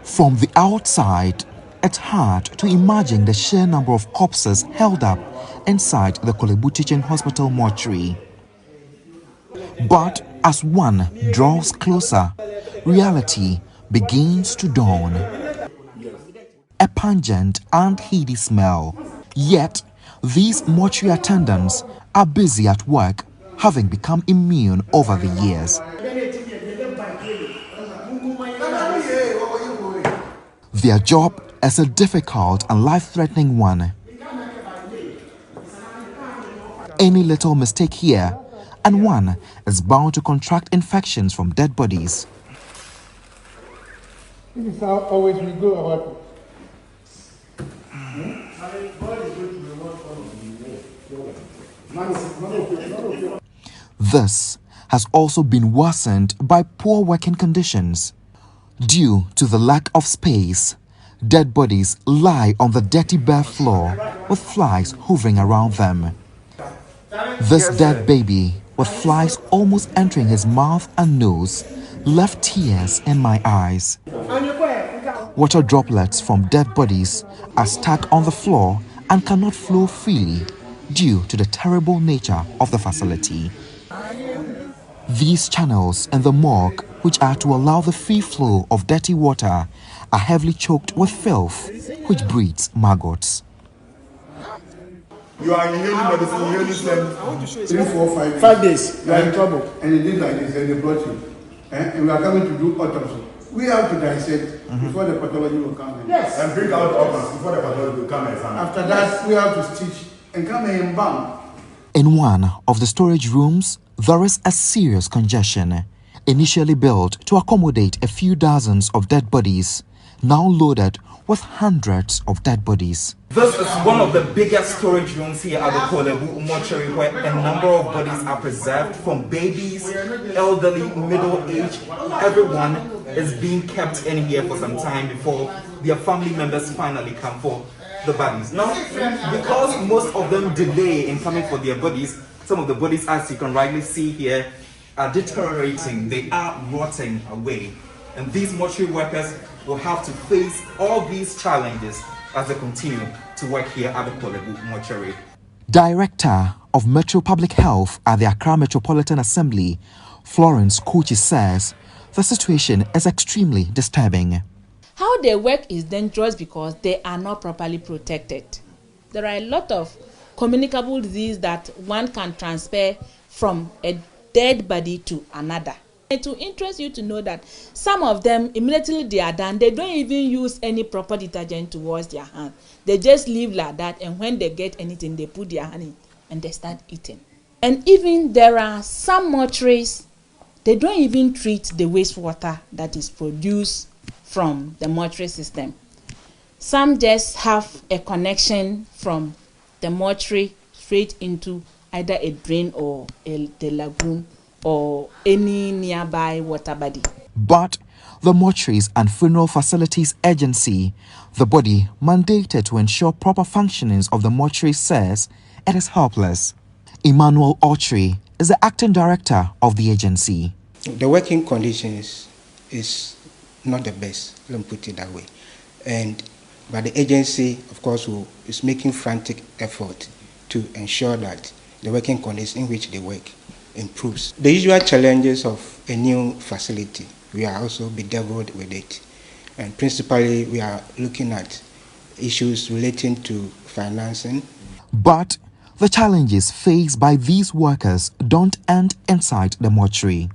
From the outside, it's hard to imagine the sheer number of corpses held up inside the Korle Bu Teaching Hospital mortuary. But as one draws closer, reality begins to dawn. A pungent and heady smell. Yet, these mortuary attendants are busy at work, having become immune over the years. Their job is a difficult and life-threatening one. Any little mistake here, and one is bound to contract infections from dead bodies. This is how always we go about it. This has also been worsened by poor working conditions. Due to the lack of space, dead bodies lie on the dirty bare floor with flies hovering around them. This dead baby, with flies almost entering his mouth and nose, left tears in my eyes. Water droplets from dead bodies are stuck on the floor and cannot flow freely due to the terrible nature of the facility. These channels in the morgue, which are to allow the free flow of dirty water, are heavily choked with filth, which breeds maggots. You are inhaling medicine, inhaling 3, 4, 5 days. You are in trouble. And it is like this, and they brought you. And we are coming to do autopsy. We have to dissect before the pathology will come in. Yes. And bring out organs before the pathology will come in. After that, we have to stitch and come and embalm. In one of the storage rooms, there is a serious congestion. Initially built to accommodate a few dozens of dead bodies, now loaded with hundreds of dead bodies. This is one of the biggest storage rooms here at the Korle Bu mortuary, where a number of bodies are preserved, from babies, elderly, middle-aged. Everyone is being kept in here for some time before their family members finally come for the bodies. Now, because most of them delay in coming for their bodies, some of the bodies, as you can rightly see here, are deteriorating. They are rotting away. And these mortuary workers will have to face all these challenges as they continue to work here at the Korle Bu mortuary. Director of Metro Public Health at the Accra Metropolitan Assembly, Florence Kochi, says the situation is extremely disturbing. How they work is dangerous because they are not properly protected. There are a lot of communicable diseases that one can transfer from a dead body to another. It will interest you to know that some of them, immediately they are done, they don't even use any proper detergent to wash their hands. They just leave like that, and when they get anything, they put their hand in and they start eating. And even there are some mortuaries, they don't even treat the wastewater that is produced from the mortuary system. Some just have a connection from the mortuary straight into either a drain or the lagoon or any nearby water body. But the Mortuaries and Funeral Facilities Agency, the body mandated to ensure proper functionings of the mortuary, says it is helpless. Emmanuel Autry is the acting director of the agency. The working conditions is not the best, let me put it that way. But the agency, of course, is making frantic effort to ensure that the working conditions in which they work improves. The usual challenges of a new facility, we are also bedeviled with it. And principally, we are looking at issues relating to financing. But the challenges faced by these workers don't end inside the mortuary.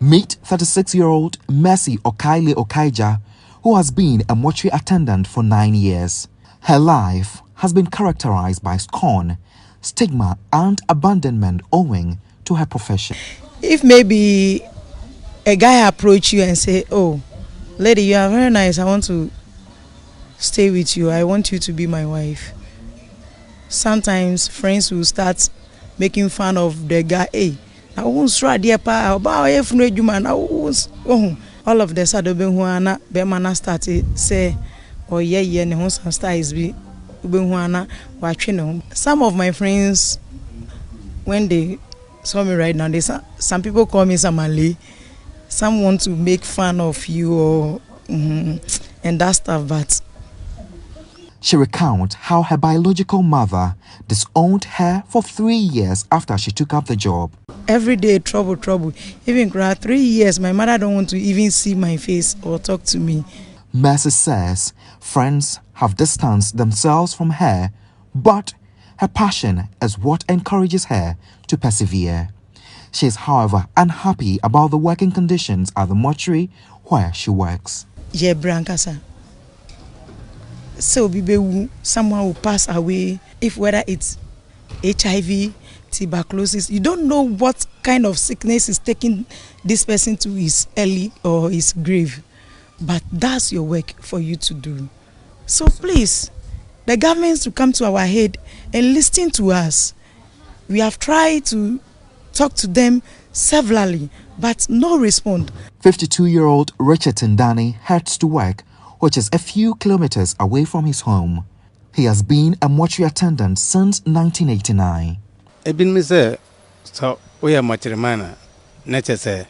Meet 36-year-old Mercy Okaile Okaija, who has been a mortuary attendant for 9 years. Her life has been characterized by scorn, stigma and abandonment owing to her profession. If maybe a guy approach you and say, "Oh, lady, you are very nice, I want to stay with you, I want you to be my wife," sometimes friends will start making fun of the guy. Hey, I won't start there, all of the sudden started say, "Oh yeah, and the some styles be." Some of my friends, when they saw me right now, some people call me Samali. Some want to make fun of you or and that stuff, but She recounts how her biological mother disowned her for 3 years after she took up the job. every day trouble. Even 3 years, my mother don't want to even see my face or talk to me. Mercy says friends have distanced themselves from her, but her passion is what encourages her to persevere. She is, however, unhappy about the working conditions at the mortuary where she works. Yeah, Brankasa. So someone will pass away, if whether it's HIV, tuberculosis, you don't know what kind of sickness is taking this person to his early or his grave. But that's your work for you to do. So please, the government to come to our head and listen to us. We have tried to talk to them severally, but no response. 52-year-old Richard Tindani heads to work, which is a few kilometers away from his home. He has been a mortuary attendant since 1989. Ebin mi say, so we are mortuary man. Nature say,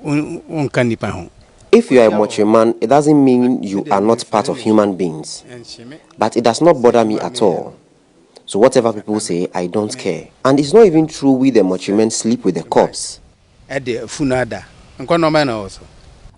un kanipa ho. If you are a mortuary man, it doesn't mean you are not part of human beings. But it does not bother me at all. So whatever people say, I don't care. And it's not even true we the mortuary men sleep with the corpse.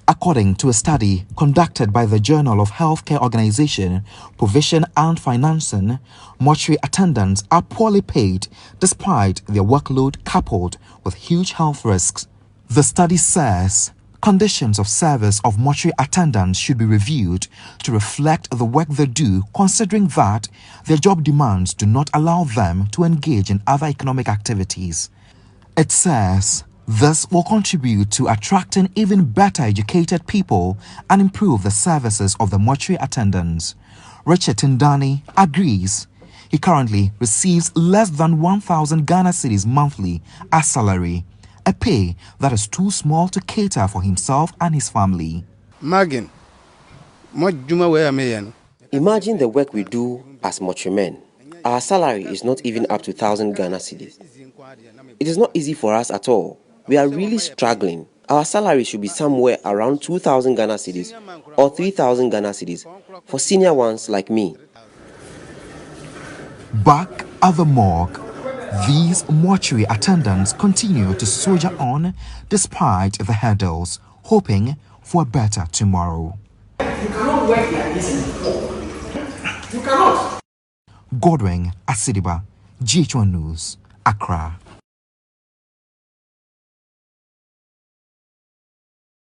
According to a study conducted by the Journal of Healthcare Organization, Provision and Financing, mortuary attendants are poorly paid despite their workload coupled with huge health risks. The study says conditions of service of mortuary attendants should be reviewed to reflect the work they do, considering that their job demands do not allow them to engage in other economic activities. It says this will contribute to attracting even better educated people and improve the services of the mortuary attendants. Richard Tindani agrees. He currently receives less than 1,000 Ghana cedis monthly as salary, a pay that is too small to cater for himself and his family. Imagine the work we do as mortuary men. Our salary is not even up to 1,000 Ghana cedis. It is not easy for us at all. We are really struggling. Our salary should be somewhere around 2,000 Ghana cedis or 3,000 Ghana cedis for senior ones like me. Back at the morgue, these mortuary attendants continue to soldier on despite the hurdles, hoping for a better tomorrow. You cannot work like this anymore. You cannot. Godwin Asidiba, GH1 News, Accra.